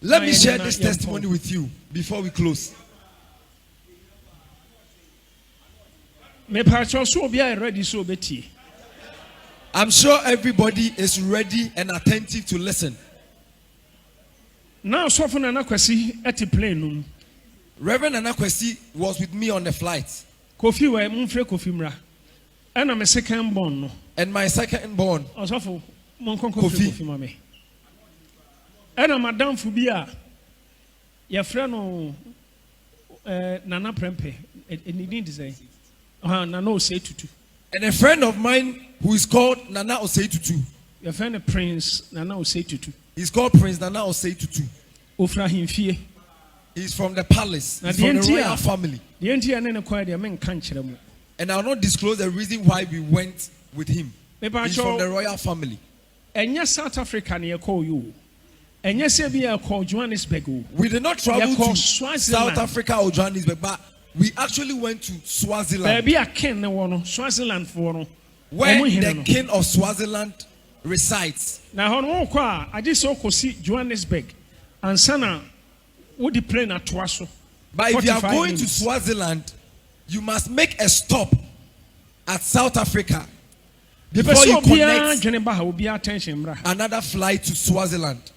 Let me share this testimony with you before we close. I'm sure everybody is ready and attentive to listen. Now, Reverend Anakwesi was with me on the flight. And I'm a second born. And my second born, Kofi. And I'm Madame Fubia. Your friend, Nana Prempe. And he didn't say, Nana say to. And a friend of mine who is called Nana Osei-Tutu. Your friend, Prince Nana Osei-Tutu. He's called Prince Nana Osei-Tutu. Ofrahimfie. He's from the palace. He's from the royal family. And I'll not disclose the reason why we went with him. He's from the royal family. And yes, South Africa near call you. And yes, we are called Johannesburg. We did not travel to South Africa or Johannesburg, but we actually went to Swaziland. Baby, I can't know Swaziland for where the king of Swaziland resides. Now, I just saw see Johannesburg and Sana would the plane at Twaso. But if you are going to Swaziland, you must make a stop at South Africa before you connect another flight to Swaziland.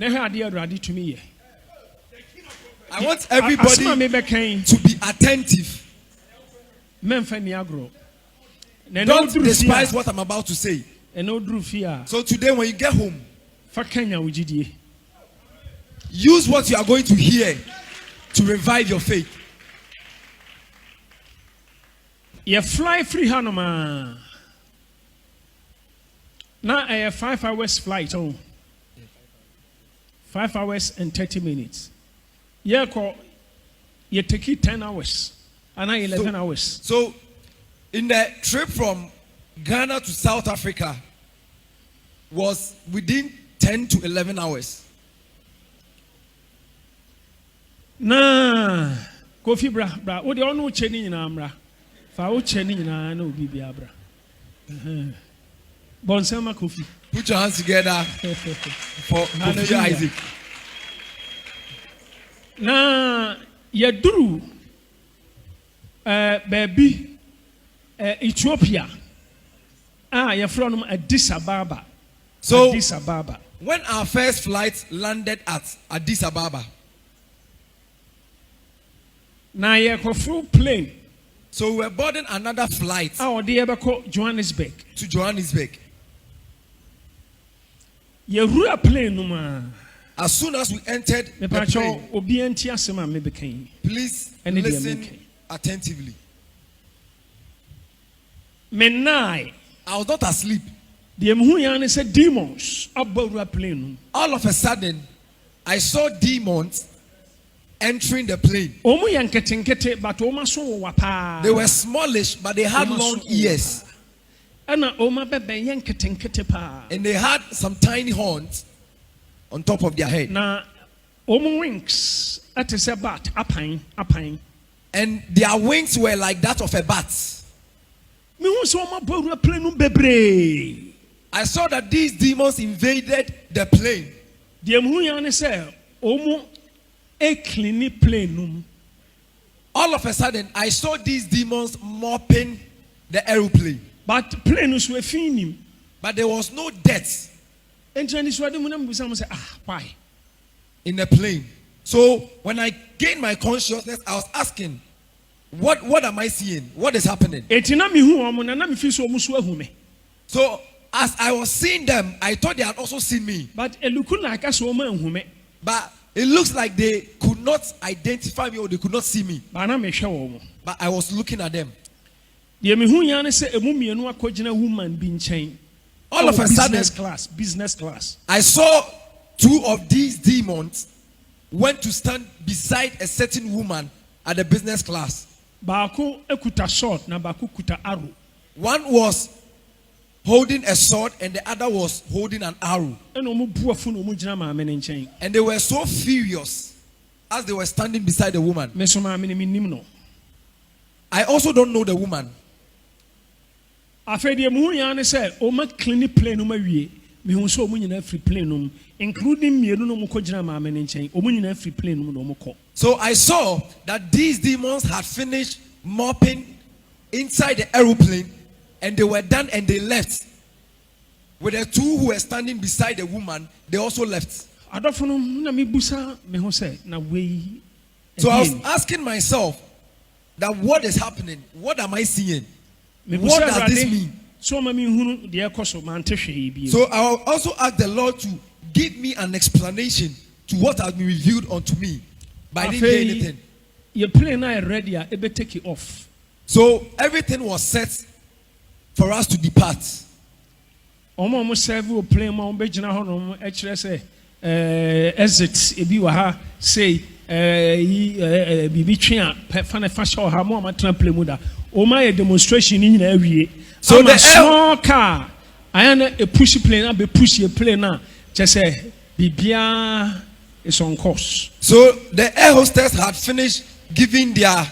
I want everybody to be attentive. Don't despise what I'm about to say. So today when you get home, use what you are going to hear to revive your faith. You fly free Hanoma. Now a 5 hours flight. 5 hours and 30 minutes. You take it 10 hours. And 11 hours. So in the trip from Ghana to South Africa was within 10 to 11 hours. Nah, Kofi bra. What do you know? Chenny in Amra. Fao Chenny in Ano Bibia bra. Bonsama Kofi. Put your hands together for Kofi Isaac. Nah, Yadru, baby, Ethiopia. You're from Addis Ababa. So, Addis Ababa. When our first flight landed at Addis Ababa, now you have a full plane. So we were boarding another flight to Johannesburg. To Johannesburg. You a plane, as soon as we entered the plane, please listen attentively. I was not asleep. Demons. All of a sudden, I saw demons entering the plane. They were smallish, but they had long ears. And they had some tiny horns on top of their head. And their wings were like that of a bat. I saw that these demons invaded the plane. All of a sudden, I saw these demons mopping the aeroplane. But there was no death in the plane. So when I gained my consciousness, I was asking, what am I seeing? What is happening? So as I was seeing them, I thought they had also seen me. But it looks like they could not identify me or they could not see me. But I was looking at them. All of a sudden, business class. I saw two of these demons went to stand beside a certain woman at the business class. One was holding a sword and the other was holding an arrow. And they were so furious as they were standing beside the woman. I also don't know the woman. Me so munyina free plane including me no mo kojina ma me nchen. Omunyina free plane no mo ko. So I saw that these demons had finished mopping inside the aeroplane and they were done and they left. With the two who were standing beside the woman, they also left. So I was asking myself that what is happening? What am I seeing? What does this mean? So I also asked the Lord to give me an explanation to what has been revealed unto me. But I didn't hear anything. Your plane are ready, I better take it off. So everything was set for us to depart. Almost several plane on Bejana Honor, HSA, exits, if you are say, Bibichia, Pefana Fashion, Hamoma Trample, oh my demonstration in every. So the small car, I am a pushy plane, I'll be pushy a plane now. Just say, Bibia is on course. So the air hostess had finished giving their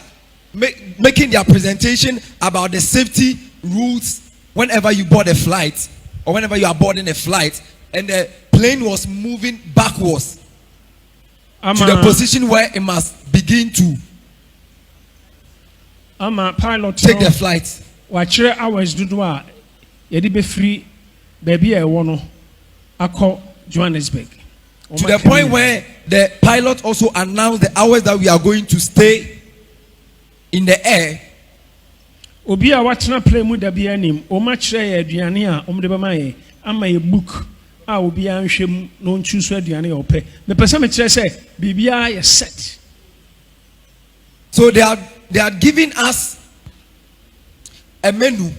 making their presentation about the safety rules whenever you board a flight or whenever you are boarding a flight, and the plane was moving backwards to the position where it must begin to pilot take the flight. Watch hours do yedi be free baby I want to Johannesburg. To the point where the pilot also announced the hours that we are going to stay in the air. Obi a watchna play mu da bia nim o ma kire aduane a o mde be maye ama ye book a obi a nhwem no nchuso aduane ope me pese me kire say bibia ye set. So they are giving us a menu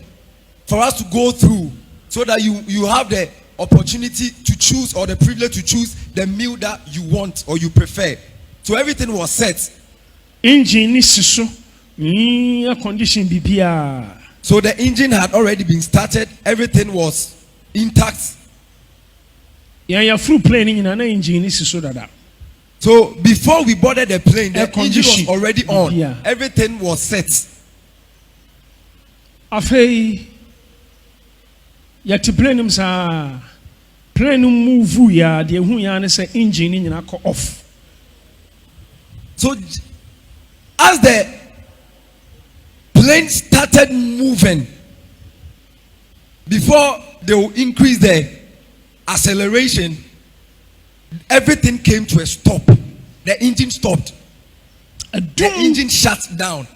for us to go through so that you have the opportunity to choose or the privilege to choose the meal that you want or you prefer. So everything was set. Engine is so condition bibia. So the engine had already been started, everything was intact. Yeah, full plane engine is so that. So before we boarded the plane, the engine was already on. Everything was set. Afei yati plane sa plane move ya de hu ya ne say engine nyina ko off. So as the plane started moving, before they will increase the acceleration, everything came to a stop. The engine stopped. The engine shut down.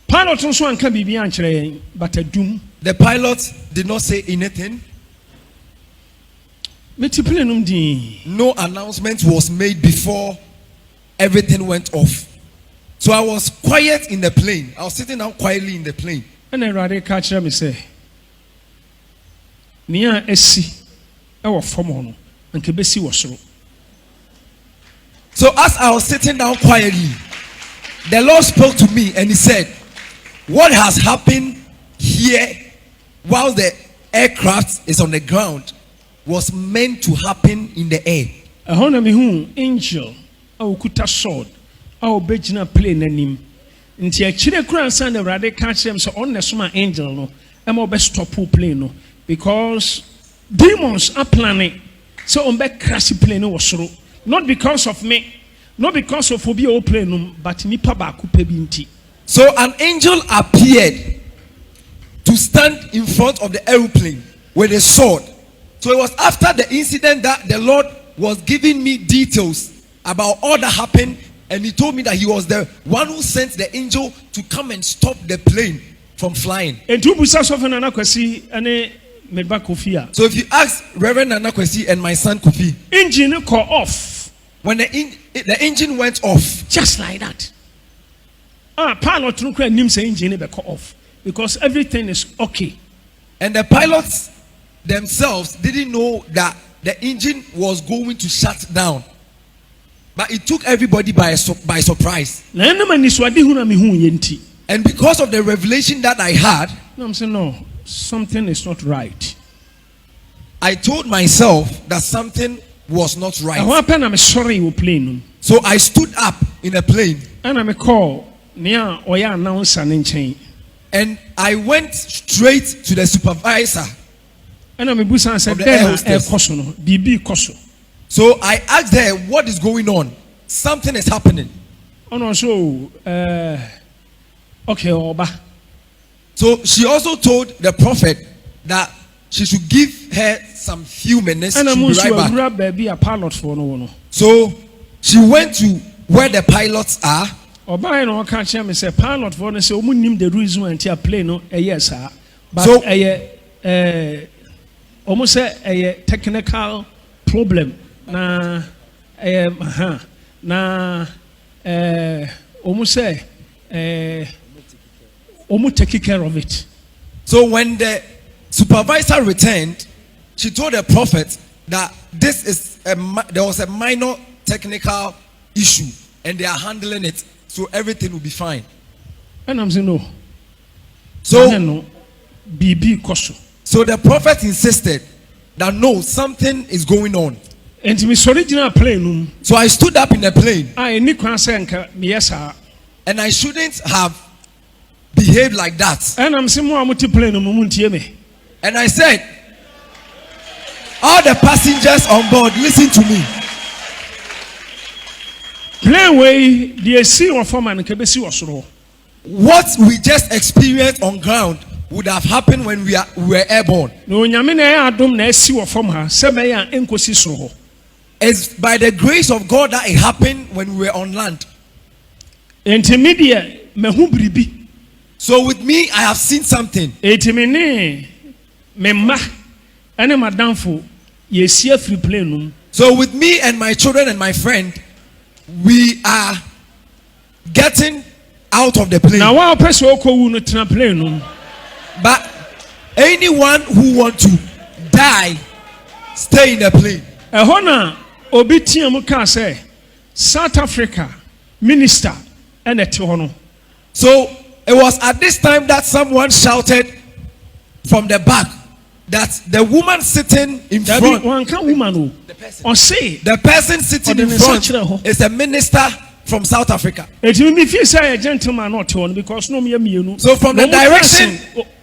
Pilot also anka bibi ankyere but a doom. The pilot did not say anything. No announcement was made before everything went off. So I was quiet in the plane. I was sitting down quietly in the plane. And I rather catch me say, Nia esi, our form and Kebesi was so. So as I was sitting down quietly, the Lord spoke to me and he said, what has happened here while the aircraft is on the ground was meant to happen in the air. A honor angel, our kuta sword, our bejina plane anim. Nti a chire kura san the rade catch them so on the suma angel no. Emo be stop plane no because demons are planning so on be crash plane no wasoro. Not because of me, not because of obi o plane no, but nipa ba ku pe binti. So an angel appeared to stand in front of the aeroplane with a sword. So it was after the incident that the Lord was giving me details about all that happened, and he told me that he was the one who sent the angel to come and stop the plane from flying. So if you ask Reverend Nana Kwesi and my son Kofi, engine call off. When the engine went off, just like that. Pilot don't say engine be call off because everything is okay. And the pilots themselves didn't know that the engine was going to shut down. But it took everybody by surprise. And because of the revelation that I had, I'm saying no, something is not right. I told myself that something was not right. I'm sorry, plane. So I stood up in a plane. And I'm a call. And I went straight to the supervisor. And I'm a busan said, so I asked her, what is going on? Something is happening. Oh no, so okay, Oba. So she also told the prophet that she should give her some few minutes. And she'll be right back. Be a pilot for no. So she went to where the pilots are. Oba no can tell me say pilot for no say omunim the reason until plane no yes but so almost a technical problem na almost say almost take care of it. So when the supervisor returned, she told the prophet that this is there was a minor technical issue and they are handling it, so everything will be fine. And I'm saying no. So So the prophet insisted that no, something is going on. And me original plane. So I stood up in the plane. And I shouldn't have behaved like that. And I'm saying more plane. And I said, all the passengers on board, listen to me. Plane way the sea or form and kebesi was raw. What we just experienced on ground would have happened when we were airborne. It's by the grace of God that it happened when we were on land. So with me, I have seen something. So with me and my children and my friend, we are getting out of the plane. But anyone who wants to die, stay in the plane. South Africa minister and a Tohono. So it was at this time that someone shouted from the back that the woman sitting in front, the person sitting in front is a minister from South Africa. It will be a gentleman not one because no. So from the direction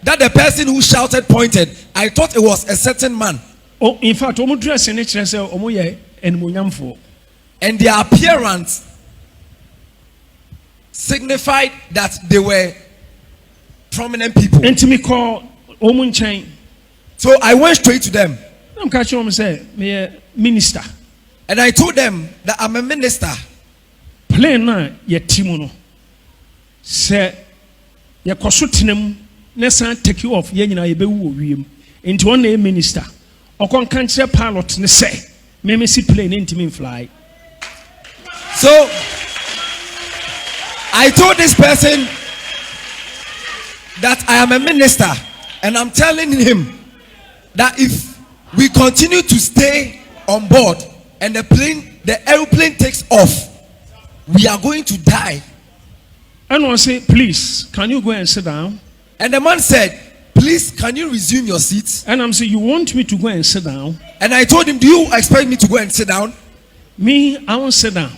that the person who shouted pointed, I thought it was a certain man. Oh, in fact, and their appearance signified that they were prominent people. So I went straight to them. Minister. And I told them that I'm a minister. Plane na ye timuno. Se ye kosotenam na san take you off ye nyina ye bewu owiem. Enti one na minister. Okon kan kire pilot ne say me si plane ntimi fly. So I told this person that I am a minister and I'm telling him that if we continue to stay on board and the airplane takes off, we are going to die. And I say, please, can you go and sit down? And the man said, please, can you resume your seats? And I'm saying, you want me to go and sit down? And I told him, do you expect me to go and sit down? Me, I won't sit down.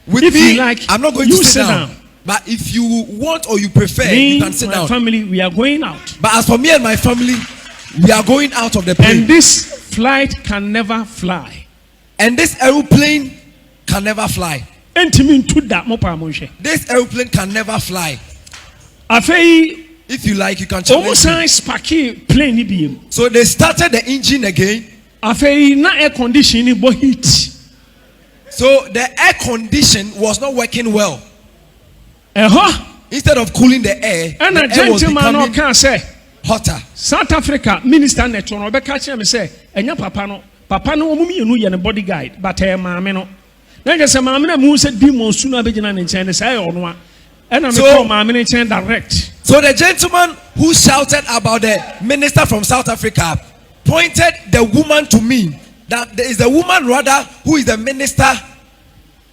With if me, you like, I'm not going to sit down. But if you want or you prefer, me, you can sit down. My family, we are going out. But as for me and my family, we are going out of the plane. And this flight can never fly. And this aeroplane can never fly. This aeroplane can never fly. If you like, you can challenge me. So they started the engine again. So the air condition was not working well. Instead of cooling the air, the air was becoming hotter. South Africa minister network no be catch me say enya papa no omumienu ye ne bodyguard but maame no na je say maame na mu say demon su na be gina ne nchen ne say ono a na me call maame ne nchen direct. So the gentleman who shouted about the minister from South Africa pointed the woman to me, that there is a woman rather who is the minister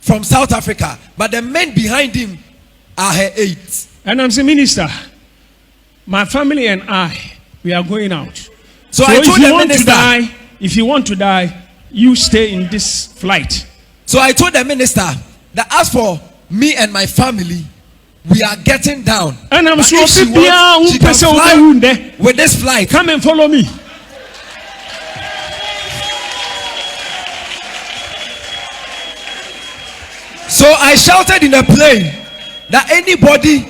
from South Africa, but the men behind him are her aides. And I'm saying, minister, my family and I, we are going out. So I told the minister, if you want to die, you stay in this flight. So I told the minister that as for me and my family, we are getting down. And I'm sure she can fly with this flight. Come and follow me. So I shouted in the plane that anybody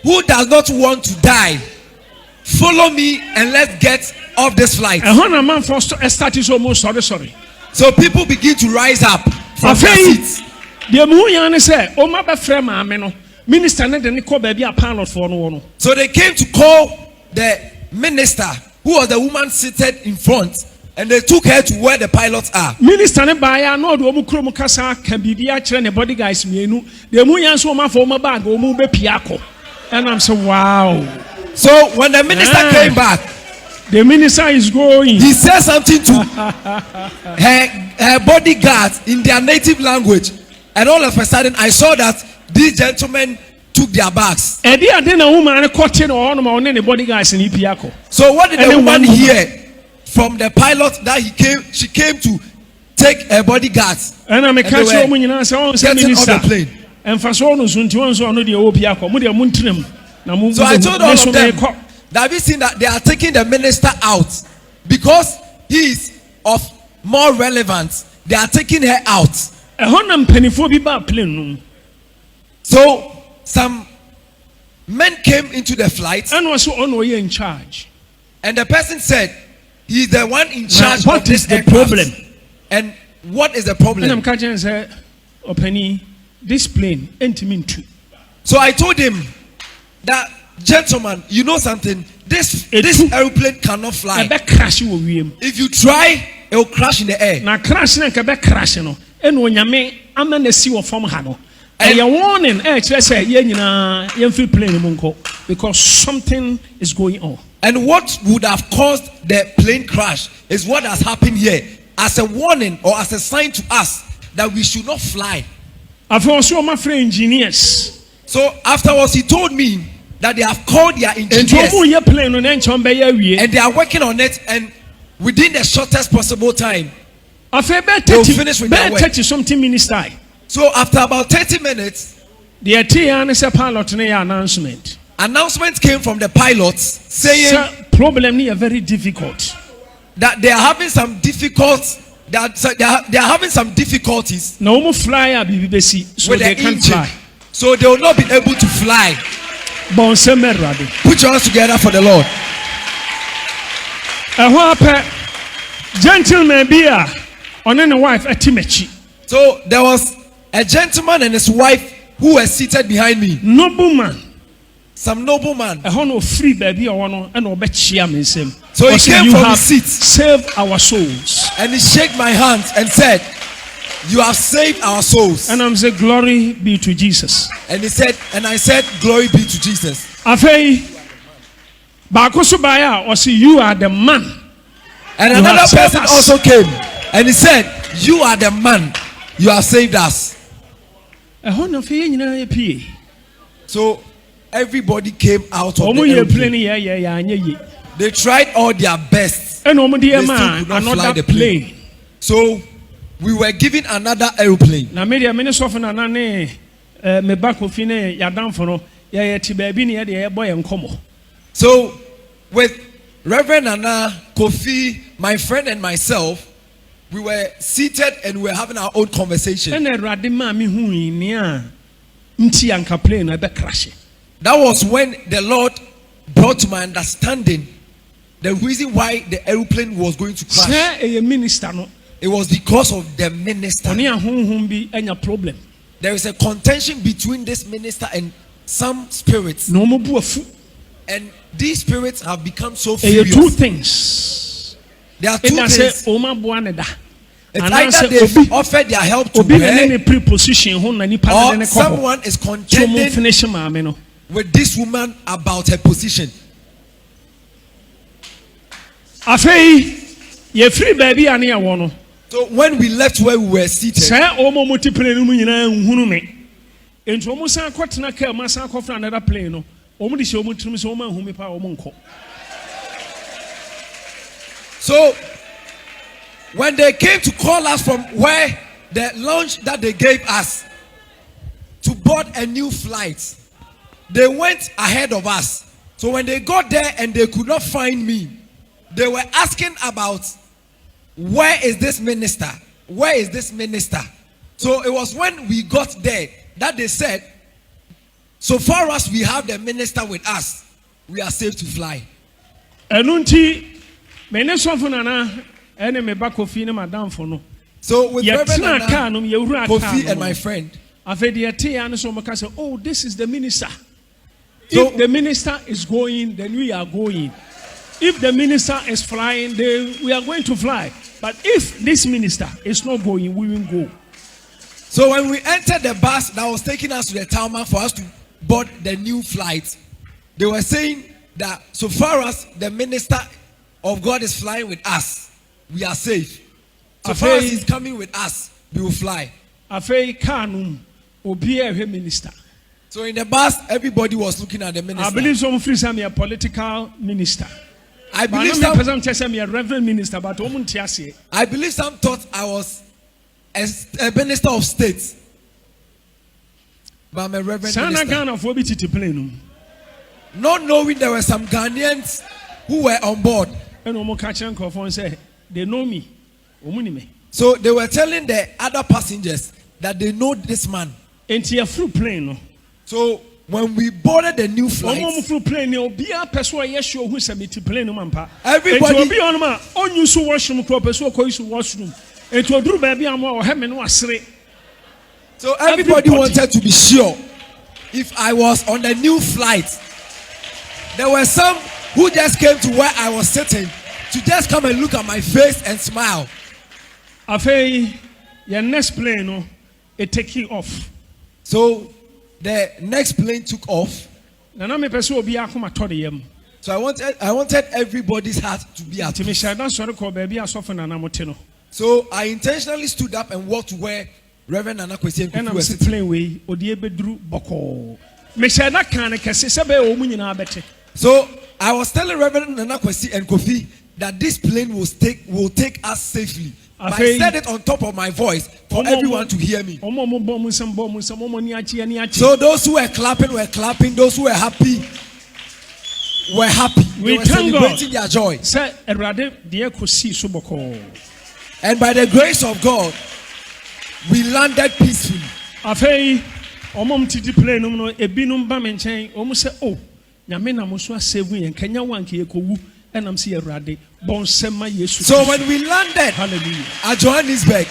who does not want to die, follow me and let's get off this flight. So people begin to rise up from their seats. So they came to call the minister, who was the woman seated in front, and they took her to where the pilots are. Minister ne baya no do omukro mukasa ka bibia kire ne body guys mienu. De mu yan so ma for bag omu be piako. And I'm saying, wow. So when the minister came back, the minister is going. He said something to her bodyguards in their native language, and all of a sudden I saw that these gentlemen took their bags. So what did the woman hear from the pilot that she came to take her bodyguards? And they were getting off the plane. So I told all of them that have you seen that they are taking the minister out because he is of more relevance. They are taking her out. So some men came into the flight, and was in charge. And the person said, he is the one in charge. What is the problem? And what is the problem? And I'm catching say, Penny, this plane ain't mean to. So I told him that, gentleman, you know something? This airplane cannot fly. If you try, it will crash in the air. Now crash na kebe crash no. And when you may, I'm gonna see what from hano. And you're warning, because something is going on. And what would have caused the plane crash is what has happened here, as a warning or as a sign to us that we should not fly. I've also my friend engineers. So afterwards, he told me that they have called their engineers and they are working on it, and within the shortest possible time, they will finish with their work. So after about 30 minutes, the announcement came from the pilots saying problem is very difficult. That they are having some difficulties. They are having some difficulties no more fly with the engine. So they will not be able to fly. Put your hands together for the Lord. Gentleman be on any wife at Timechi. So there was a gentleman and his wife who were seated behind me. Nobleman. Some nobleman. Free baby or one and him. So he came from his seat. Save our souls. And he shook my hand and said, you have saved our souls. And I'm saying, glory be to Jesus. And he said, and I said, glory be to Jesus. Afei, Bakosubaya or see you are the man. And another person also came and he said, you are the man. You have saved us. So everybody came out of the airplane. They tried all their best. They still could not fly the plane. So we were given another airplane. So with Reverend Anna, Kofi, my friend and myself, we were seated and we were having our own conversation. That was when the Lord brought to my understanding the reason why the airplane was going to crash. It was because of the minister. There is a contention between this minister and some spirits. And these spirits have become so furious. Two things. There are two things. It's either they've offered their help to her, or someone is contending with this woman about her position. So when we left where we were seated, so when they came to call us from where the lounge that they gave us to board a new flight, they went ahead of us. So when they got there and they could not find me, they were asking about, where is this minister? Where is this minister? So it was when we got there that they said, so far as we have the minister with us, we are safe to fly. Enunti menesofo nana ene me ba Kofi ne madam fo no. So with Reverend Nana, Kofi and my friend, oh, this is the minister. So, if the minister is going, then we are going. If the minister is flying, then we are going to fly. But if this minister is not going, we will go. So when we entered the bus that was taking us to the tarmac for us to board the new flight, they were saying that so far as the minister of God is flying with us, we are safe. So far as he's coming with us, we will fly. Minister. So in the bus, everybody was looking at the minister. I believe some free some a political minister. I believe some a reverend minister, but I believe some thought I was a minister of state. But I'm a reverend minister. Not knowing there were some Ghanaians who were on board. They know me. So they were telling the other passengers that they know this man. So when we boarded the new flight, everybody, so everybody wanted to be sure if I was on the new flight. There were some who just came to where I was sitting to just come and look at my face and smile. Your next plane, it taking off. So the next plane took off. So I wanted everybody's heart to be at peace. So I intentionally stood up and walked to where Reverend Nana Kwesi and Kofi were sitting. So I was telling Reverend Nana Kwesi and Kofi that this plane will take us safely. But I said it on top of my voice for everyone to hear me. So those who were clapping. Those who were happy. They were celebrating their joy. And by the grace of God, we landed peacefully. So when we landed at Johannesburg,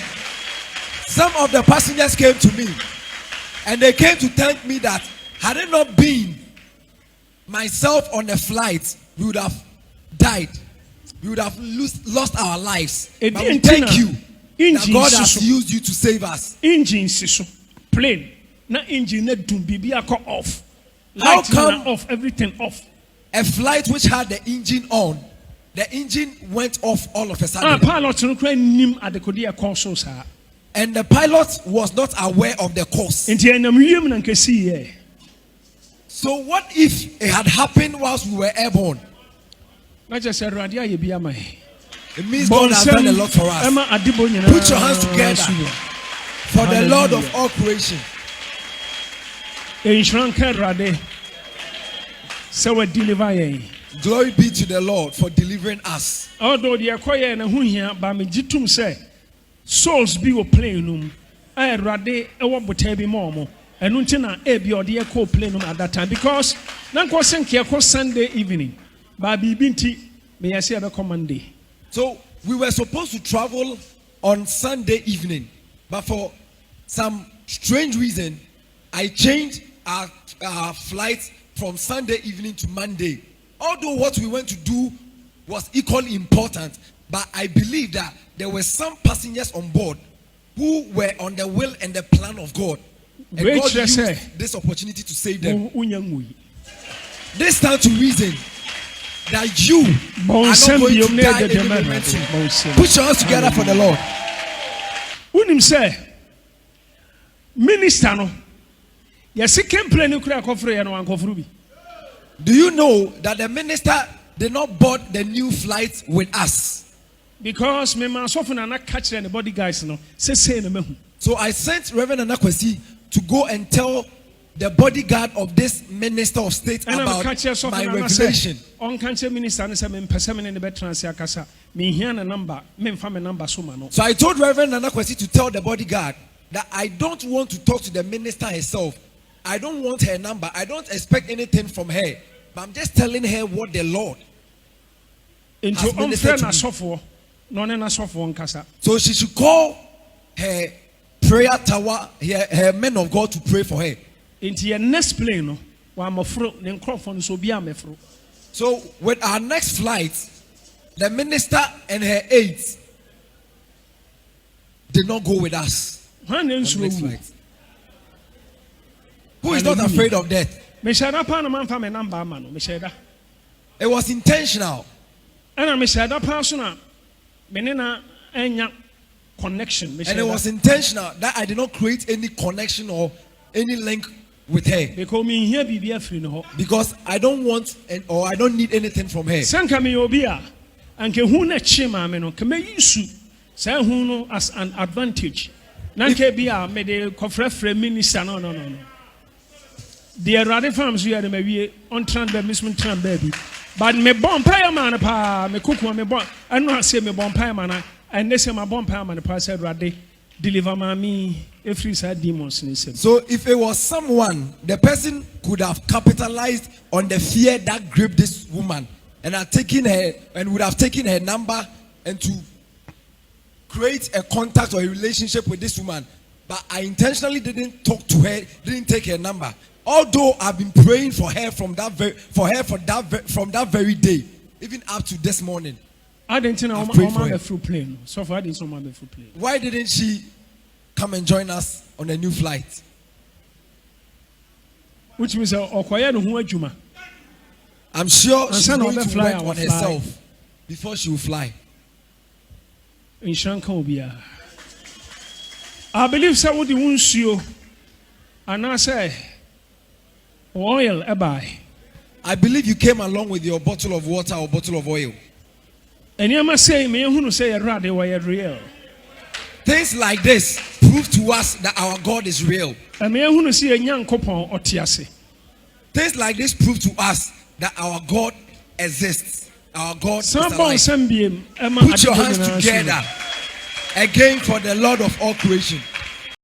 some of the passengers came to me and they came to thank me that had it not been myself on the flight, we would have died. We would have lost our lives. But we thank you that God has used you to save us. Plane, na engine off. How come off, everything off? A flight which had the engine on, the engine went off all of a sudden. And the pilot was not aware of the course. So what if it had happened whilst we were airborne? It means God has done a lot for us. Put your hands together for the Lord of all creation. Glory be to the Lord for delivering us. Although the acquire and say souls be playing I rade a what be more and untina be or the echo plenum at that time because none was Sunday evening. Baby Binti may I say a command day. So we were supposed to travel on Sunday evening, but for some strange reason, I changed our flight from Sunday evening to Monday. Although what we went to do was equally important, but I believe that there were some passengers on board who were on the will and the plan of God. And God used this opportunity to save them. This time to reason that you are not going to die any moment soon. Put your hands together for the Lord. Unim say, Minister no. Yes, he came play nuclear coffee and one coffee. Do you know that the minister did not board the new flight with us? Because me man so often not catch anybody guys no. Say no. So I sent Reverend Nana Kwesi to go and tell the bodyguard of this minister of state about my revelation. On country minister and say me person in the veteran say akasa. Me hear na number, me nfa me number so ma no. So I told Reverend Nana Kwesi to tell the bodyguard that I don't want to talk to the minister herself. I don't want her number. I don't expect anything from her. But I'm just telling her what the Lord has ministered to me. So she should call her prayer tower, her men of God to pray for her. So with our next flight, the minister and her aides did not go with us. On the next flight. Who is not afraid of death? It was intentional. And it was intentional that I did not create any connection or any link with her. Because I don't want or I don't need anything from her. As an advantage. The rather farms we are on trend baby. But me bonfire man pa me cook me bon and not say me bonfire man and they say my bonfire man pa said rade deliver me every side demons in him. So if it was someone, the person could have capitalized on the fear that gripped this woman and had taken her and would have taken her number and to create a contact or a relationship with this woman. But I intentionally didn't talk to her, didn't take her number. Although I've been praying for her from that very day, even up to this morning. I didn't know I'm through plane. So far, I didn't know I'm through plane. Why didn't she come and join us on a new flight? Which means I'm sure she's going to work on herself before she will fly. I believe someone OWUSU and I say oil buy. I believe you came along with your bottle of water or bottle of oil. And you must say me who say they were real. Things like this prove to us that our God is real. And me who see a young couple or tiase. Things like this prove to us that our God exists. Our God is alive. Put your hands together again for the Lord of all creation.